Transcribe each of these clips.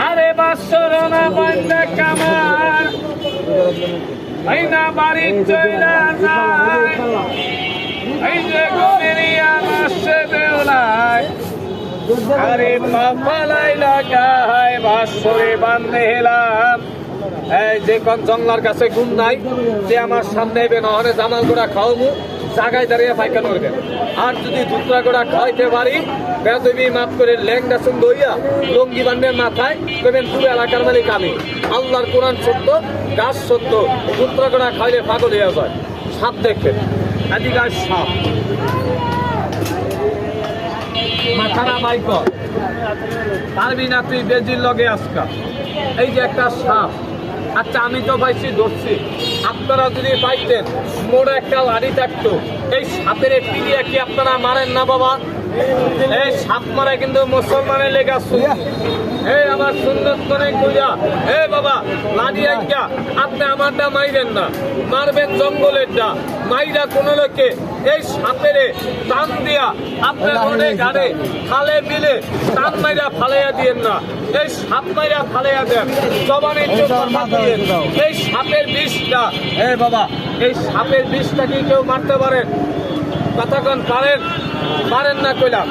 আরে বাসরনা বন্ধে কামার এই না বাড়ি চইলা যায় এই যে গমেরিয়া মাসে বেউলায় আরে পাপালাই লাগায় বাসরে বান্ধে হেলাম এই যে কোন জঙ্গলার কাছে গুণ নাই যে আমার সামনে এবে নহরে জামাল গোড়া খাওয়াবো জায়গায় দাঁড়িয়ে পাইকান করবেন আর যদি দুতরা গোড়া খাওয়াইতে পারি বেদবি মাফ করে ল্যাংডা সুন্দর হইয়া লঙ্গি বান্ডের মাথায় করবেন পুরো এলাকার মালিক আমি আল্লাহর কোরআন সত্য গাছ সত্য দুতরা গোড়া খাইলে পাগল হয়ে যায় সাপ দেখবেন আদি গাছ সাপ মাথারা বাইক পারবি না তুই বেজির লগে আজকা এই যে একটা সাপ আচ্ছা আমি তো পাইছি ধরছি আপনারা যদি পাইতেন মোড়ে একটা লাড়ি থাকতো এই সাপের পিড়িয়া কি আপনারা মারেন না বাবা এই সাপ মারা কিন্তু মুসলমানের লেগা এই আমার সুন্দর করে কইয়া হে বাবা লাড়ি আইকা আপনি আমারটা মাইরেন না মারবেন জঙ্গলেরটা মাইরা কোন লোকে এই সাপেরে টান দিয়া আপনার মনে গাড়ে খালে মিলে টান মাইরা ফালাইয়া দিয়েন না এই সাপ মাইরা ফালাইয়া দেন জবানের এই সাপের বিষটা হে বাবা এই সাপের বিষটা কি কেউ মারতে পারেন কতক্ষণ পারেন না কইলাম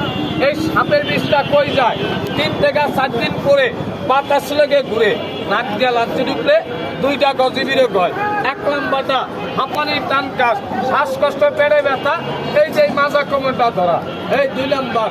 এই সাপের বিষটা কই যায় 3 থেকে 4 দিন পরে বাতাস লেগে ঘুরে নাক দিয়া লাঞ্চে ঢুকলে 2টা গজিবিরে গয় 1 নাম্বারটা হাঁপানির টান কাজ শ্বাসকষ্ট পেটে ব্যথা এই যে মাজা কোমরটা ধরা এই 2 নাম্বার